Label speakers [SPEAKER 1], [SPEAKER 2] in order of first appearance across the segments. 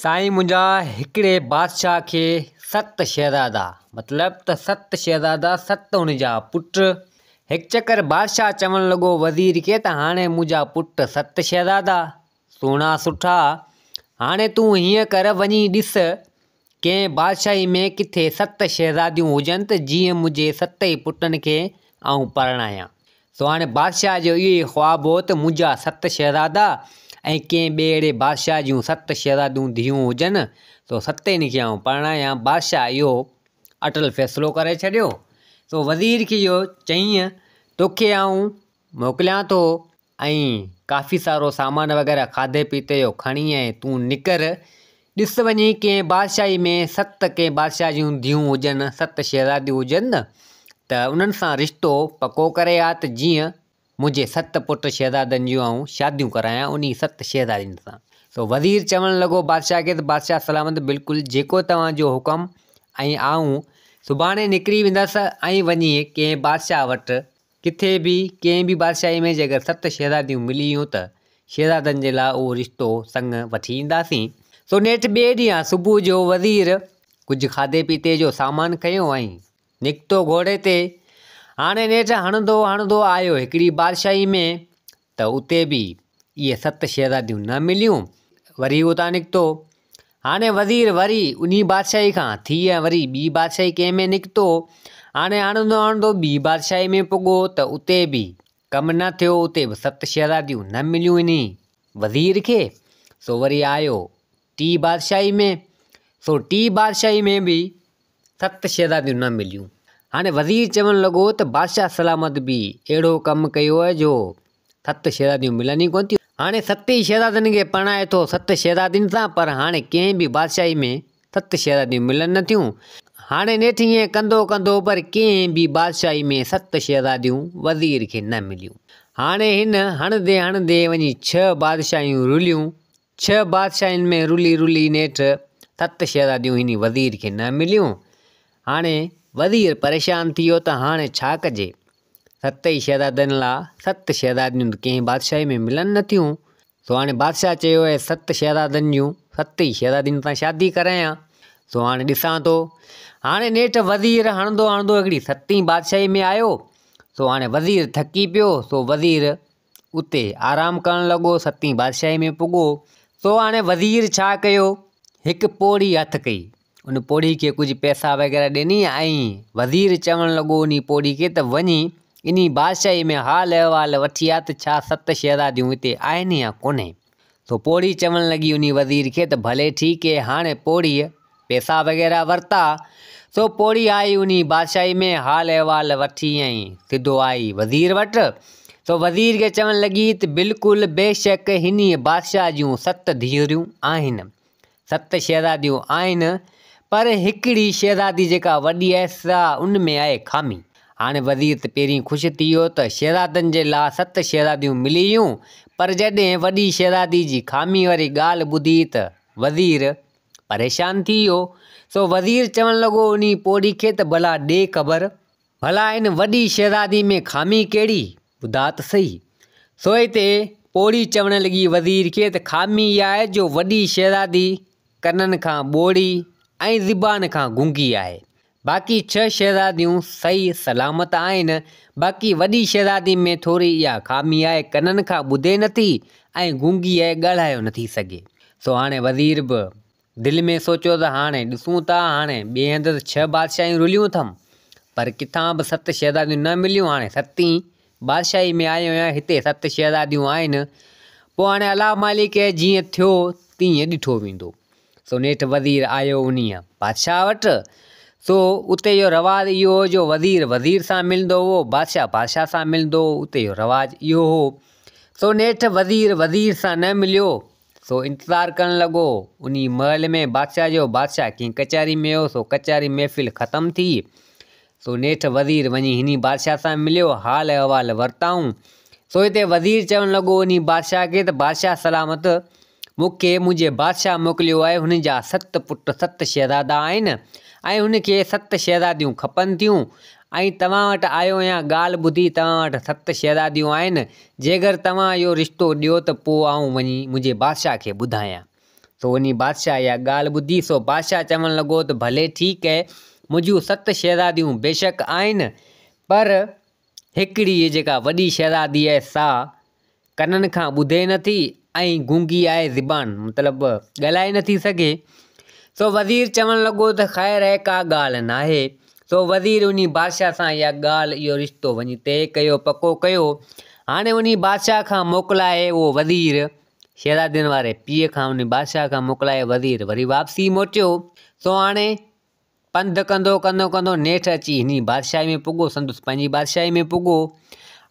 [SPEAKER 1] साईं मुंहिंजा हिकिड़े बादशाह खे 7 शहज़ादा मतिलब त 7 शहज़ादा 7 हुनजा पुट। हिकु चकर बादशाह चवणु लॻो वज़ीर खे त हाणे मुंहिंजा पुट 7 शहज़ादा सुहिणा सुठा, हाणे तूं हीअं कर वञी ॾिस कंहिं बादशाही में किथे 7 शहज़ादियूं हुजनि त जीअं मुंहिंजे 7 ई पुटनि खे आऊं परणायां। सो हाणे बादशाह जो इहो ई ख़्वाबु हो त मुंहिंजा 7 शहज़ादा ऐं कंहिं ॿिए अहिड़े बादशाह जूं 7 शहज़ादियूं धीअरूं हुजनि सो 7 खे आऊं परणायां। बादशाह इहो अटल फ़ैसिलो करे छॾियो। सो वज़ीर खे इहो चईं तोखे आऊं मोकिलियां थो ऐं काफ़ी सारो सामान वग़ैरह खाधे पीते जो खणी ऐं तूं निकर ॾिस वञी कंहिं बादशाही में 7 कंहिं बादशाह जूं धीअरूं हुजनि 7 शहज़ादियूं हुजनि न त उन्हनि सां रिश्तो पको करे आ त जीअं मुंहिंजे 7 पुट शहज़ादनि जूं आऊं शादियूं करायां उन 7 शहज़ादियुनि सां। सो वज़ीर चवणु लॻो बादशाह खे त बादशाह सलामत बिल्कुलु जेको तव्हांजो हुकुम ऐं आऊं सुभाणे निकिरी वेंदसि ऐं वञी कंहिं बादशाह वटि किथे बि कंहिं बि बादशाही में जे अगरि 7 शहज़ादियूं मिली वियूं त शहज़ादनि जे लाइ उहो रिश्तो संग वठी ईंदासीं। सो नेठि ॿिए ॾींहुं सुबुह जो वज़ीर कुझु खाधे पीते जो सामान खयो ऐं निकितो घोड़े ते। हाणे नेठि हणंदो आयो हिकिड़ी बादशाही में त उते बि इहे 7 शहज़ादियूं न मिलियूं। वरी उतां निकितो। हाणे वज़ीर वरी उन बादशाही खां थी वरी ॿी बादशाही कंहिं में निकितो। हाणे हणंदो ॿी बादशाही में पुॻो त उते बि कमु न थियो, उते बि 7 शहज़ादियूं न मिलियूं इन वज़ीर खे। सो वरी आयो टी बादशाही में। सो टी बादशाही में बि 7 शहज़ादियूं न मिलियूं। हाणे वज़ीर चवणु लॻो त बादशाह सलामत बि अहिड़ो कमु कयो आहे जो 7 शहज़ादियूं मिलनि ई कोन थियूं। हाणे 7 ई शहज़ादनि खे परणाए थो 7 शहज़ादियुनि सां, पर हाणे कंहिं बि बादशाही में 7 शहज़ादियूं मिलनि नथियूं। हाणे नेठि ईअं कंदो पर कंहिं बि बादशाही में 7 शहज़ादियूं वज़ीर खे न मिलियूं। हाणे हिन हणंदे वञी 6 बादशाहियूं रुलियूं। 6 बादशाहियुनि में रुली नेठि 7 शहज़ादियूं हिन वज़ीर खे न मिलियूं। हाणे वज़ीर परेशान थी वियो त हाणे छा कजे। 7 ई शहज़ादनि लाइ 7 शहज़ादियूं कंहिं बादशाही में मिलनि नथियूं। सो हाणे बादशाह चयो आहे 7 शहज़ादनि जूं 7 ई शहज़ादियुनि सां शादी करायां। सो हाणे ॾिसां थो। हाणे नेठि वज़ीर हणंदो हिकिड़ी 7हीं बादशाही में आयो। सो हाणे वज़ीर थकी पियो। सो वज़ीर उते आराम करणु लॻो। 7हीं बादशाही में पुॻो। सो हाणे वज़ीर छा कयो, हिकु पोड़ी हथु कई। उन पोड़ी खे कुझु पैसा वग़ैरह ॾिनी ऐं वज़ीर चवणु लॻो उन पोड़ी खे त वञी इन बादशाही में हाल अहिवाल वठी आ त छा 7 शहज़ादियूं हिते आहिनि या कोन्हे। सो पोड़ी चवणु लॻी उन वज़ीर खे त भले ठीकु आहे। हाणे पोड़ीअ पैसा वग़ैरह वरिता। सो पोड़ी आई उन बादशाही में हाल अहिवाल वठी ऐं सिधो आई वज़ीर वटि। सो वज़ीर खे चवणु लॻी त बिल्कुलु बेशक हिन बादशाह जूं 7 धीअरूं आहिनि, 7 शहज़ादियूं आहिनि, पर हिकिड़ी शहज़ादी जेका वॾी आहे सा उन में आहे ख़ामी। हाणे वज़ीर त पहिरीं ख़ुशि थी वियो त शहज़ादनि जे लाइ 7 शहज़ादियूं मिली वियूं, पर जॾहिं वॾी शहज़ादी जी ख़ामी वारी ॻाल्हि ॿुधी त वज़ीर परेशान थी वियो। सो वज़ीर चवणु लॻो उन पोड़ी खे त भला ॾे ख़बर, भला इन वॾी शहज़ादी में ख़ामी कहिड़ी, ॿुधा त सही। सो हिते पोड़ी चवणु लॻी वज़ीर खे त ख़ामी इहा आहे जो वॾी शहज़ादी कननि खां ॿोड़ी ऐं ज़ुबान खां गुंगी आहे। बाक़ी 6 शहज़ादियूं सही सलामत आहिनि। बाक़ी वॾी शहज़ादी में थोरी इहा ख़ामी आहे, कननि खां ॿुधे नथी ऐं गुंगी आहे, ॻाल्हायो नथी सघे। सो हाणे वज़ीर बि दिलि में सोचियो त हाणे ॾिसूं था। हाणे ॿिए हंधि त 6 बादशाहियूं रुलियूं अथमि, पर किथां बि 7 शहज़ादियूं न मिलियूं। हाणे 7हीं बादशाही में आयो आहियां, हिते 7 शहज़ादियूं आहिनि। पोइ हाणे अला मालिक जीअं थियो तीअं ॾिठो वेंदो। सो नेठि वज़ीर आयो उन बादशाह वटि। सो उते जो रवाज़ु इहो हो जो वज़ीर सां मिलंदो हो, बादशाह सां मिलंदो हो। उते जो रवाज़ु इहो हो। सो नेठि वज़ीर सां न मिलियो। सो इंतज़ारु करणु लॻो उन महल में बादशाह जो। बादशाह कंहिं कचहरी में हो। सो कचहरी महफ़िल ख़तमु थी। सो नेठि वज़ीर वञी हिन बादशाह सां मिलियो, हाल अहिवाल वरिताऊं। सो हिते वज़ीर चवणु लॻो उन बादशाह खे त बादशाह सलामत मूंखे मुंहिंजे बादशाह मोकिलियो आहे। हुन जा 7 पुट 7 शहज़ादा आहिनि ऐं हुनखे 7 शहज़ादियूं खपनि थियूं ऐं तव्हां वटि आयो आहियां ॻाल्हि ॿुधी तव्हां वटि 7 शहज़ादियूं आहिनि। जेकर तव्हां इहो रिश्तो ॾियो त पोइ आऊं वञी मुंहिंजे बादशाह खे ॿुधायां। सो उन बादशाह इहा ॻाल्हि ॿुधी। सो बादशाह चवणु लॻो त भले ठीकु आहे, मुंहिंजूं 7 शहज़ादियूं बेशक आहिनि, पर हिकिड़ी जेका वॾी शहज़ादी आहे सा कननि खां ॿुधे नथी ऐं गूंगी आहे ज़बान, मतिलबु ॻाल्हाए नथी सघे। सो वज़ीर चवणु लॻो त ख़ैरु आहे, का ॻाल्हि न आहे। सो वज़ीर उन बादशाह सां इहा ॻाल्हि, इहो रिश्तो वञी तइ कयो, पको कयो। हाणे उन बादशाह खां मोकिलाए उहो वज़ीर, शहज़ादियुनि वारे पीउ खां उन बादशाह खां मोकिलाए वज़ीर वरी वापसी मोटियो। सो हाणे पंधु कंदो कंदो कंदो नेठि अची हिन बादशाही में पुॻो, संदसि पंहिंजी बादशाही में पुॻो।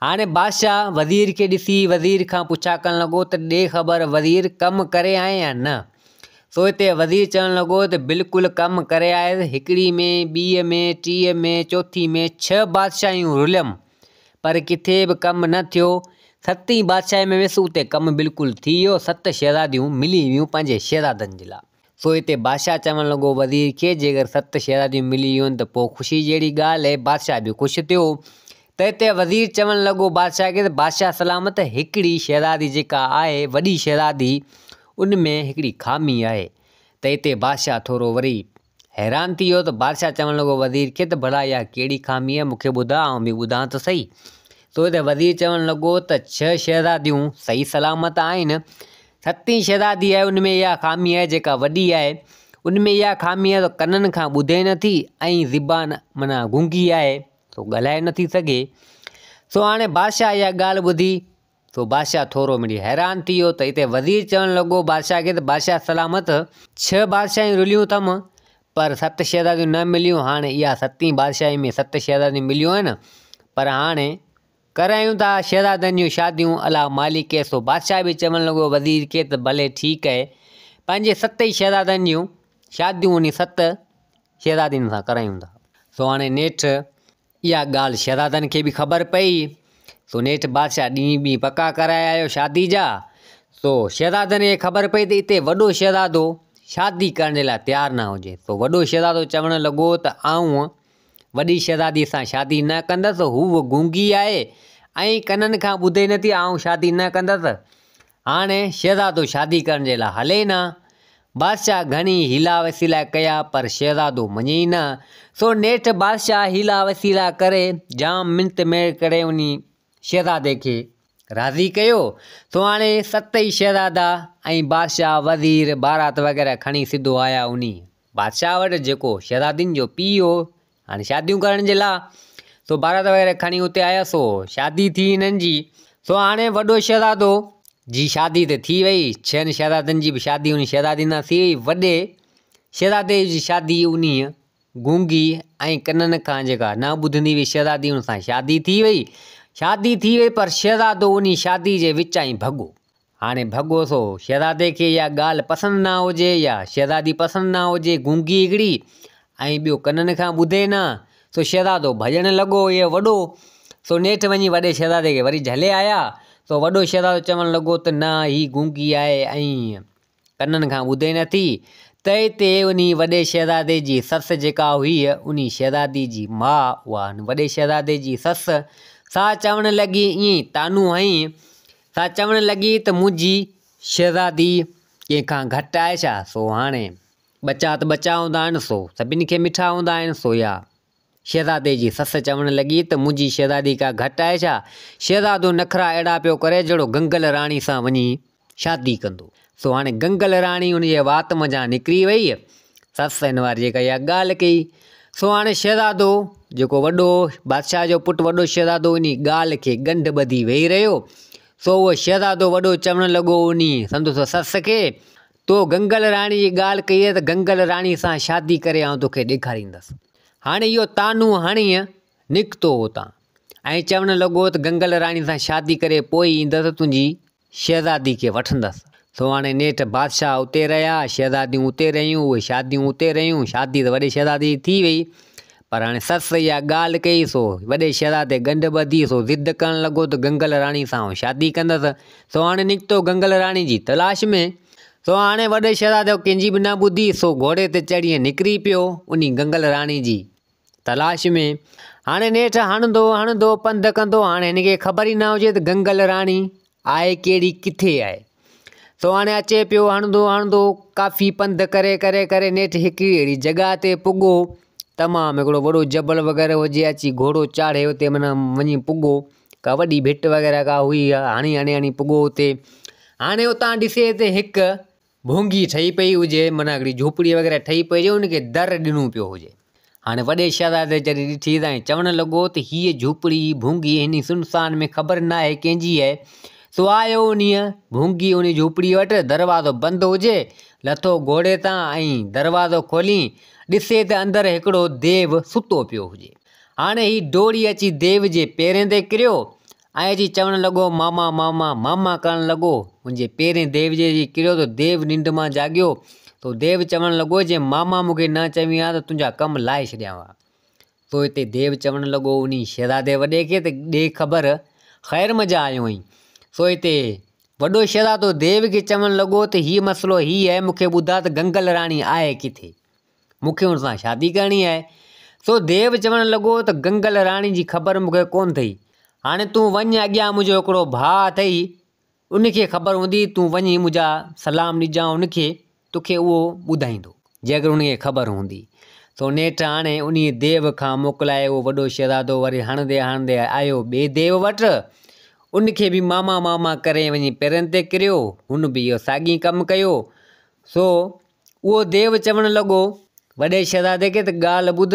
[SPEAKER 1] हाणे बादशाह वज़ीर खे ॾिसी वज़ीर खां पुछा करणु लॻो त ॾे ख़बर वज़ीर, कमु करे आए या न? सो हिते वज़ीर चवणु लॻो त बिल्कुलु कमु करे आयुसि। हिकिड़ी में, ॿीं में, टीह में, चोथी में 6 बादशाहियूं रुलियमि, पर किथे बि कमु न थियो। 7हीं बादशाही में वियुसि, उते कमु बिल्कुलु थी वियो। 7 शहज़ादियूं मिली वियूं पंहिंजे शहज़ादनि जे लाइ। सो हिते बादशाह चवणु लॻो वज़ीर खे, जेकर 7 शहज़ादियूं मिली वियूं आहिनि त पोइ ख़ुशी जहिड़ी ॻाल्हि आहे। बादशाह बि ख़ुशि थियो। त हिते वज़ीर चवणु लॻो बादशाह खे त बादशाह सलामत, हिकिड़ी शहज़ादी जेका आहे वॾी शहज़ादी, उन में हिकिड़ी ख़ामी आहे। त हिते बादशाह थोरो वरी हैरान थी वियो। त बादशाह चवणु लॻो वज़ीर खे त भला इहा कहिड़ी ख़ामी आहे, मूंखे ॿुधा, ऐं बि ॿुधां त सही। सो हिते वज़ीर चवणु लॻो त 6 शहज़ादियूं सही सलामत आहिनि। 7हीं शहज़ादी आहे, उन में इहा ख़ामी आहे जेका वॾी आहे, उन में इहा ख़ामी आहे त कननि खां ॿुधे नथी ऐं ज़बान माना गूंगी आहे, सो ॻाल्हाए नथी सघे। सो हाणे बादशाह इहा ॻाल्हि ॿुधी, सो बादशाह थोरो मिड़ी हैरान थी वियो। त हिते वज़ीर चवणु लॻो बादशाह खे त बादशाह सलामत, 6 बादशाहियूं रुलियूं अथमि, पर 7 शहज़ादियूं न मिलियूं। हाणे इहा 7हीं बादशाही में 7 शहज़ादियूं मिलियूं आहिनि, पर हाणे करायूं था शहज़ादनि जूं शादियूं अला मालिक। सो बादशाह बि चवणु लॻो वज़ीर खे त भले ठीकु आहे, पंहिंजे 7 ई शहज़ादनि जूं शादियूं उन 7 शहज़ादियुनि सां करायूं था। सो हाणे नेठि इहा ॻाल्हि शहज़ादनि खे बि ख़बर पई। सो नेठि बादशाह ॾींहुं पका कराए आयो शादी जा। सो शहज़ादनि खे ख़बर पई त हिते वॾो शहज़ादो शादी करण जे लाइ तयारु न हुजे। सो वॾो शहज़ादो चवणु लॻो त आऊं वॾी शहज़ादी सां शादी न कंदसि, हू गूंगी आहे ऐं कननि खां ॿुधे नथी, आऊं शादी न कंदसि। हाणे शहज़ादो शादी करण जे लाइ हले न। बादशाह घणी हीला वसीला कया, पर शहज़ादो मञे ई न। सो नेठि बादशाह हीला वसीला करे जाम मिंत मेड़ करे उन शहज़ादे खे राज़ी कयो। सो हाणे 7 ई शहज़ादा ऐं बादशाह वज़ीर बारात वग़ैरह खणी सिधो आया उन बादशाह वटि, जेको शहज़ादियुनि जो पीउ हो, हाणे शादियूं करण जे लाइ। सो बारात वग़ैरह खणी उते आया। सो शादी थी हिननि जी। सो हाणे वॾो शहज़ादो जी शादी त थी वई, 6 शहज़ादनि जी बि शादी उन शहज़ादी सां थी वई। वॾे शहज़ादे जी शादी उन गूंगी ऐं कननि खां जेका न ॿुधंदी हुई शहज़ादी, उन सां शादी थी वई। शादी थी वई, पर शहज़ादो उन शादी जे विच ई भॻो। हाणे भॻो। सो शहज़ादे खे इहा ॻाल्हि पसंदि न हुजे, या शहज़ादी पसंदि न हुजे, गूंगी हिकिड़ी ऐं ॿियो कननि खां ॿुधे न। सो शहज़ादो भॼणु लॻो इहो वॾो। सो नेठि वञी वॾे शहज़ादे खे वरी झले आया। सो वॾो शहज़ादो चवणु लॻो त न, ही गूंगी आहे ऐं कननि खां ॿुधे नथी। त हिते उन वॾे शहज़ादे जी ससु जेका हुई, उन शहज़ादी जी माउ, उहा वॾे शहज़ादे जी ससु, सा चवणु लॻी ईअं तानू हईं। सा चवणु लॻी त मुंहिंजी शहज़ादी कंहिंखां घटि आहे छा? सो हाणे ॿचा त ॿचा हूंदा आहिनि, सो सभिनी खे मिठा हूंदा आहिनि। सो इहा शहज़ादे जी ससु चवणु लॻी त मुंहिंजी शहज़ादी का घटि आहे छा? शहज़ादो नख़रा अहिड़ा पियो करे जहिड़ो गंगल राणी सां वञी शादी कंदो। सो हाणे गंगल राणी उन जे वात मञा निकिरी वई। ससु हिन वारी जेका इहा ॻाल्हि कई। सो हाणे शहज़ादो जेको वॾो बादशाह जो पुटु वॾो शहज़ादो इन ॻाल्हि खे ॻंढि ॿधी वेही रहियो। सो उहो शहज़ादो वॾो चवणु लॻो उन संदसि ससु खे, तो गंगल राणी जी ॻाल्हि कई आहे त गंगल राणी सां शादी करे आउं तोखे ॾेखारींदसि। हाणे इहो तानू हणीअ निकितो हुतां ऐं चवणु लॻो त गंगल राणी सां शादी करे पोइ ईंदसि, तुंहिंजी शहज़ादी खे वठंदसि। सो हाणे नेठि बादशाह उते रहिया, शहज़ादियूं उते रहियूं, उहे शादियूं उते रहियूं। शादी त वॾे शहज़ादी थी वई, पर हाणे ससु इहा ॻाल्हि कई। सो वॾे शहज़ादे ॻंढि ॿधी। सो ज़िद करणु लॻो त गंगल राणी सां शादी कंदसि। सो हाणे निकितो गंगल राणी जी तलाश में। सो हाणे वॾे शहज़ादे कंहिंजी बि न ॿुधी। सो घोड़े ते चढ़ी निकिरी पियो उन गंगल राणी जी तलाश में। हाणे नेठि हणंदो हणंदो पंधु कंदो। हाणे हिनखे ख़बर ई न हुजे त गंगल राणी आहे कहिड़ी, किथे आहे। सो हाणे अचे पियो हणंदो काफ़ी पंधु करे करे करे नेठि हिकिड़ी अहिड़ी जॻह ते पुॻो, तमामु हिकिड़ो वॾो जबल वग़ैरह हुजे, अची घोड़ो चाढ़े हुते माना वञी पुॻो, का वॾी भिट वग़ैरह का हुई, हणी पुॻो हुते। हाणे उतां ॾिसे त हिकु भूंगी ठही पई हुजे, माना हिकिड़ी झोपड़ी वग़ैरह ठही पई हुजे, उनखे दर ॾिनो पियो हुजे। हाणे वॾे शहज़ादे जॾहिं ॾिठी त चवणु लॻो त हीअ झोपड़ी भूंगी हिन सुनसान में ख़बर न आहे कंहिंजी आहे। सो आयो उन भूंगी उन झोपड़ी वटि, दरवाज़ो बंदि हुजे, लथो घोड़े तां ऐं दरवाज़ो खोली ॾिसे त अंदरि हिकिड़ो देव सुतो पियो हुजे। हाणे ही डोड़ी अची देव जे पेरनि ते किरियो ऐं अची चवणु लॻो मामा मामा मामा करणु लॻो। मुंहिंजे पेरें देव जे किरियो त देव निंड मां जाॻियो। तो देव चवणु लॻो जे मामा मूंखे न चवी आहे त तुंहिंजा कम लाहे छॾियांव। तो हिते देव चवणु लॻो उन शहज़ादे वॾे खे त ॾे ख़बर, ख़ैर मज़ा आयो हुई। सो हिते वॾो शहज़ादो देव खे चवणु लॻो त हीअ मसइलो हीअ आहे, मूंखे ॿुधा त गंगल राणी आहे किथे, मूंखे हुन सां शादी करणी आहे। सो देव चवणु लॻो त गंगल राणी जी ख़बर मूंखे कोन अथई, हाणे तूं वञ, अॻियां मुंहिंजो हिकिड़ो भाउ अथई, उनखे ख़बर हूंदी, तूं वञी मुंहिंजा सलाम ॾिजां उनखे, तोखे उहो ॿुधाईंदो जेकर उनखे ख़बर हूंदी। सो नेठि हाणे उन देव खां मोकिलाए उहो वॾो शहज़ादो वरी हणंदे आयो ॿिए देव वटि, उनखे बि मामा मामा करे वञी पेरनि ते किरियो, हुन बि इहो साॻी कमु कयो। सो उहो देव चवणु लॻो वॾे शहज़ादे खे त ॻाल्हि ॿुध,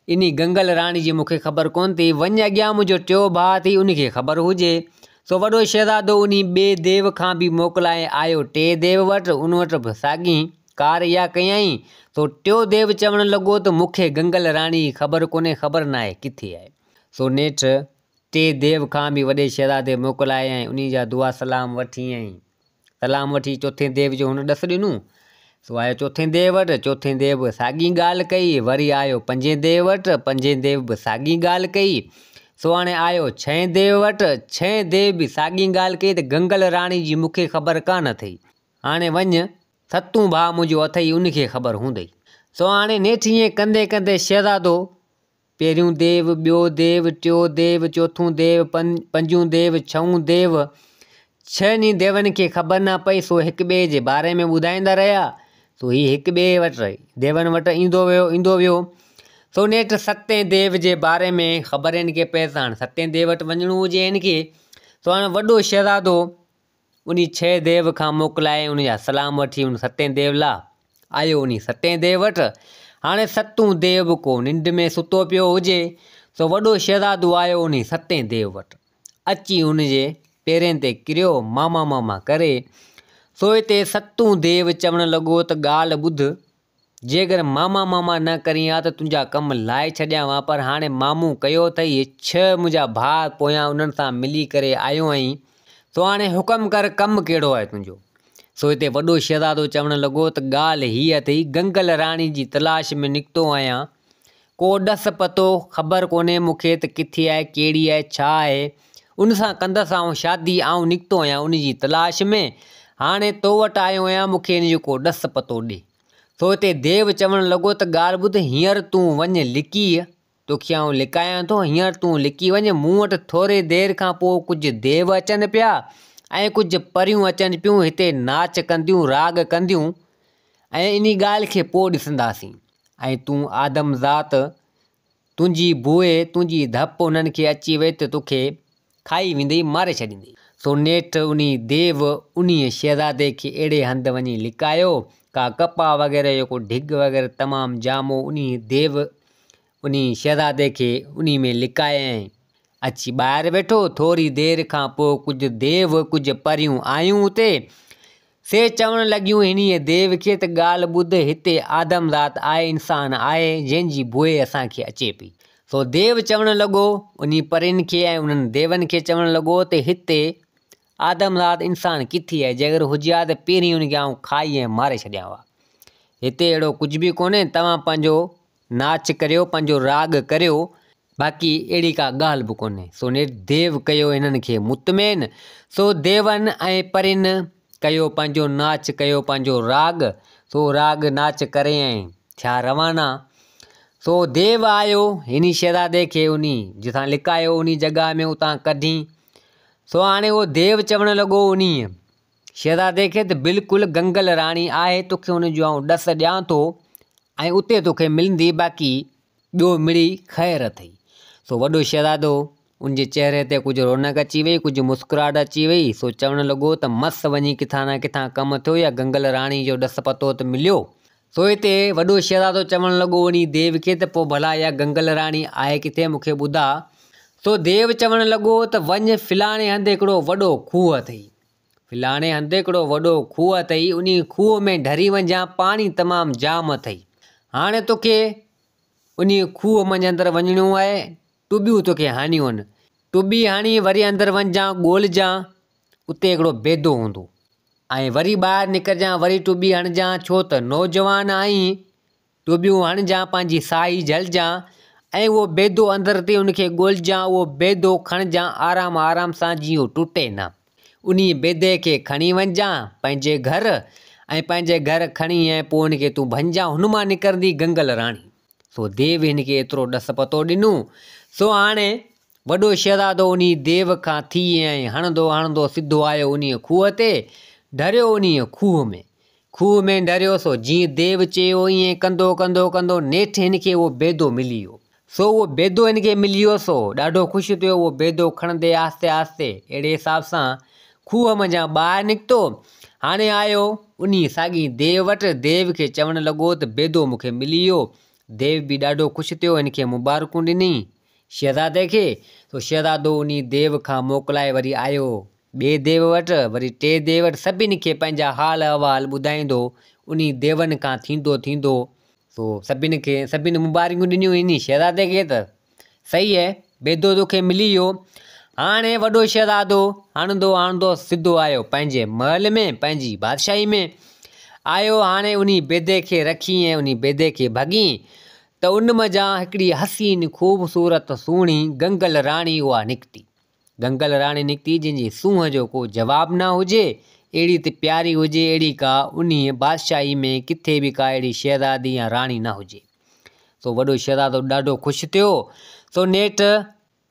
[SPEAKER 1] इन गंगल राणी जी मूंखे ख़बर कोन थी, वञ अॻियां मुंहिंजो टियों भाउ अथई, उनखे ख़बर हुजे। सो वॾो शहज़ादो उन ॿिए देव खां बि मोकिलाए आयो टे देव वटि, उन वटि बि साॻी कार इहा कयईं। सो टियों देव चवणु लॻो त मूंखे गंगल राणी जी ख़बर कोन्हे, ख़बर न आहे किथे आहे। सो नेठि टे देव खां बि वॾे शहज़ादे मोकिलाए ऐं उन जा दुआ सलाम वठी ऐं सलाम वठी चोथे देव जो हुन ॾस ॾिनूं। सो आयो चोथे देव वटि, चोथे देव बि साॻी ॻाल्हि कई, वरी आयो पंजे देव वटि, पंजे देव बि साॻी ॻाल्हि कई। सो हाणे आयो छहें देव वटि, छहें देव बि साॻी ॻाल्हि कई त गंगल राणी जी मूंखे ख़बर कान अथई, हाणे वञ, सतूं भाउ मुंहिंजो अथई, उनखे ख़बर हूंदई। सो हाणे नेठि ईअं कंदे कंदे शहज़ादो पहिरियों देव, ॿियो देव, टियों देव, चोथों देव, पंजूं देव, छहों देव, छहनि देवनि खे ख़बर न पई। सो हिक ॿिए जे बारे में ॿुधाईंदा रहिया। सो हीउ हिक ॿिए वटि देवनि वटि ईंदो वियो। सो नेठि सतें देव जे बारे में ख़बर हिन खे पए त हाणे सतें देव वटि वञिणो हुजे हिन खे। सो हाणे वॾो शहज़ादो उन छह देव खां मोकिलाए उन जा सलाम वठी उन सतें देव लाइ आयो उन सतें देव वटि। हाणे सतूं देव को निंड में सुतो पियो हुजे। सो वॾो शहज़ादो आयो उन सतें देव वटि, अची उन जे पेरनि ते किरियो मामा मामा करे। सो हिते सतूं देव चवणु लॻो त ॻाल्हि ॿुध, जेकर मामा मामा न करी आहे त तुंहिंजा कम लाहे छॾियांव, पर हाणे मामूं कयो अथई, छह मुंहिंजा भाउ पोयां उन्हनि सां मिली करे आयो आहीं। सो हाणे हुकम कर, कमु कहिड़ो आहे तुंहिंजो। सो हिते वॾो शहज़ादो चवणु लॻो त ॻाल्हि हीअ अथई, गंगल राणी जी तलाश में निकितो आहियां, को ॾस पतो ख़बर कोन्हे मूंखे त किथे आहे, कहिड़ी आहे, छा आहे, उन सां कंदसि आउं शादी, आउं निकितो आहियां उन जी तलाश में। हाणे तो वटि आयो आहियां, मूंखे इन जो को ॾस पतो ॾे। सो हिते देव चवणु लॻो त ॻाल्हि ॿुध, हींअर तूं वञ लिकी, तोखे आउं लिकायां थो, हींअर तूं लिकी वञ। मूं वटि थोरे देरि खां पोइ कुझु देव अचनि पिया ऐं कुझु परियूं अचनि पियूं, हिते नाच कंदियूं, राग कंदियूं, ऐं इन ॻाल्हि खे पोइ ॾिसंदासीं। ऐं तूं आदमज़ात, तुंहिंजी बुए, तुंहिंजी धप उन्हनि खे अची वई त तोखे खाई वेंदई, मारे छॾींदी। सो नेठि उन देव उन शहज़ादे खे अहिड़े हंधि वञी लिकायो, का कपा वग़ैरह जेको ढिग वग़ैरह तमामु जामो उन देव उन शहज़ादे खे उन में लिकायईं। अची ॿाहिरि वेठो, थोरी देरि खां पोइ कुझु देव, कुझु परियूं आयूं हुते। से चवणु लॻियूं हिन देव खे त ॻाल्हि ॿुध, हिते आदमज़ात आहे, इंसान आहे, जंहिंजी बुए असांखे अचे पई। सो देव चवणु लॻो उन परियुनि खे ऐं उन्हनि देवनि खे चवणु लॻो त हिते आदमज़ात इंसान किथे आहे, जेकर हुजे हा त पहिरीं उनखे आउं खाई ऐं मारे छॾियां हुआ। हिते अहिड़ो कुझु बि कोन्हे, तव्हां पंहिंजो नाच करियो, पंहिंजो राग करियो, बाक़ी अहिड़ी का ॻाल्हि बि कोन्हे। सो नेठि देव कयो हिननि खे मुतमैन। सो देवनि ऐं परियुनि कयो पंहिंजो नाच, कयो पंहिंजो राग। सो राग नाच करे ऐं थिया रवाना। सो देव आयो हिन शहज़ादे खे उन जितां लिकायो उन जॻह में उतां कढी। सो हाणे उहो देव चवणु लॻो उन शहज़ादे खे त बिल्कुलु गंगल राणी आहे, तोखे हुनजो आउं ॾस ॾियां थो ऐं उते तोखे मिलंदी, बाक़ी ॿियो मिड़ी ख़ैरु अथई। सो वॾो शहज़ादो उनजे चेहरे ते कुझु रौनक अची वई, कुझु मुस्कुराहट अची वई। सो चवणु लॻो त मस्तु वञी किथां न किथां कमु थियो या गंगल राणी जो ॾस पतो त मिलियो। सो हिते वॾो शहज़ादो चवणु लॻो उन देव खे त पोइ भला इहा गंगल राणी आहे किथे, मूंखे ॿुधा। सो देव चवणु लॻो त वञ, फलाणे हंधि हिकिड़ो वॾो खूह अथई, फलाणे हंधि हिकिड़ो वॾो खूह अथई, उन खूह में ढरी वञा, पाणी तमामु जाम अथई। हाणे तोखे उन खूह मंझि अंदरि वञिणो आहे, टुॿियूं तोखे हानियूं आहिनि, टुॿी हाणी वरी अंदरि वञजां, ॻोल्हजां, उते हिकिड़ो बेदो हूंदो ऐं वरी ॿाहिरि निकिरजां, वरी टुॿी हणजां, छो त नौजवान आहीं, टुॿियूं हणजां, पंहिंजी साई झलजां ऐं उहो बेदो अंदरि ते उनखे ॻोल्हजां, उहो बेदो खणजां आराम आराम सां, जीअं टुटे न। उन बेदे खे खणी वञजां पंहिंजे घर ऐं पंहिंजे घर खणी ऐं पोइ उनखे तूं भञजां, हुन मां निकिरंदी गंगल राणी। सो देव हिनखे एतिरो ॾस पतो ॾिनो। सो हाणे वॾो शहज़ादो उन देव खां थी ऐं हणंदो हणंदो सिधो आयो उन खूह ते, ढरियो उन खूह में ढरियो। सो जीअं देव चयो ईअं कंदो कंदो कंदो नेठि हिनखे उहो बेदो मिली वियो। सो उहो बेदो हिनखे मिली वियो, सो ॾाढो ख़ुशि थियो। उहो बेदो खणंदे आहिस्ते आहिस्ते अहिड़े हिसाब सां खूह मंझां ॿाहिरि निकितो। हाणे आयो उन साॻी देव वटि, देव खे चवणु लॻो त बेदो मूंखे मिली वियो। देव बि ॾाढो ख़ुशि थियो, हिनखे मुबारकूं ॾिनी शहज़ादे खे। सो शहज़ादो उन देव खां मोकिलाए वरी आयो ॿिए देव वटि, वरी टे देव वटि, सभिनी खे पंहिंजा हाल अहवाल ॿुधाईंदो उन देवनि खां थींदो थींदो। सो सभिनी मुबारकूं ॾिनियूं इन शहज़ादे खे त सही आहे, बेदो तोखे मिली वियो। हाणे वॾो शहज़ादो हणंदो हणंदो सिधो आयो पंहिंजे महल में, पंहिंजी बादशाही में आयो। हाणे उन बेदे खे रखी ऐं उन बेदे खे भॻी त उन मज़ा हिकिड़ी हसीन ख़ूबसूरत सुहिणी गंगल राणी उहा निकिती। गंगल राणी निकिती जंहिंजी सूंहं जो को जवाबु न हुजे, अहिड़ी त प्यारी हुजे, अहिड़ी का उन बादशाही में किथे बि का अहिड़ी शहज़ादी या राणी न हुजे। सो वॾो शहज़ादो ॾाढो ख़ुशि थियो। सो नेठि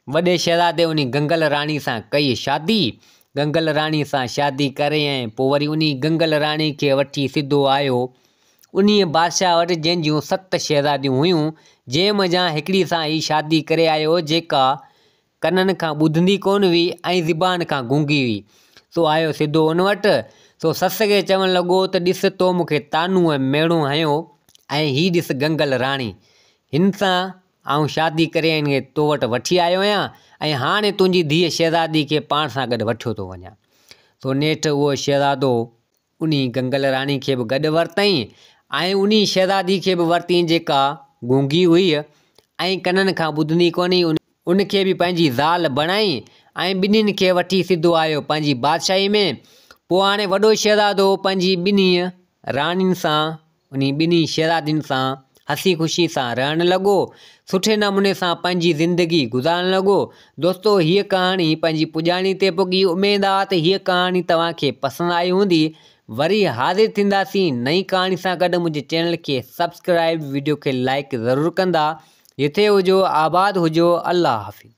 [SPEAKER 1] वॾे शहज़ादे उन गंगल राणी सां कई शादी। गंगल राणी सां शादी करे ऐं पोइ वरी उन गंगल राणी खे वठी सिधो आयो उन बादशाह वटि जंहिंजियूं 7 शहज़ादियूं हुयूं, जंहिं मज़ा हिकिड़ी सां ई शादी करे आयो, जेका कननि खां ॿुधंदी कोन हुई ऐं ज़बान खां गूंगी हुई। सो आयो सिधो उन वटि। सो ससु खे चवणु लॻो त ॾिस, तो मूंखे तानू ऐं मेणो हयो ऐं हीअ ॾिस गंगल राणी, हिन सां आउं शादी करे हिनखे तो वटि वठी आयो आहियां ऐं हाणे तुंहिंजी धीअ शहज़ादी खे पाण सां गॾु वठियो थो वञा। सो नेठि उहो शहज़ादो उन गंगल राणी खे बि गॾु वरितईं ऐं उन शहज़ादी खे बि वरितईं जेका गूंगी हुई ऐं कननि खां ॿुधंदी कोन हुई, उनखे बि पंहिंजी ज़ाल बणाई ऐं ॿिन्हिनि खे वठी सिधो आयो पंहिंजी बादशाही में। पोइ हाणे वॾो शहज़ादो पंहिंजी ॿिन्ही राणियुनि सां, उन ॿिन्ही शहज़ादियुनि सां हसी ख़ुशी सां रहणु लॻो, सुठे नमूने सां पंहिंजी ज़िंदगी गुज़ारणु लॻो। दोस्तो, हीअ कहाणी पंहिंजी पुॼाणी ते पुॻी। उमेदु आहे त हीअ कहाणी तव्हांखे पसंदि आई हूंदी। वरी हाज़िर थींदासीं नई कहाणी सां गॾु। मुंहिंजे चैनल खे सब्सक्राइब, वीडियो खे लाइक ज़रूरु कंदा। जिथे हुजो आबाद हुजो। अल्लाह हाफ़िज़।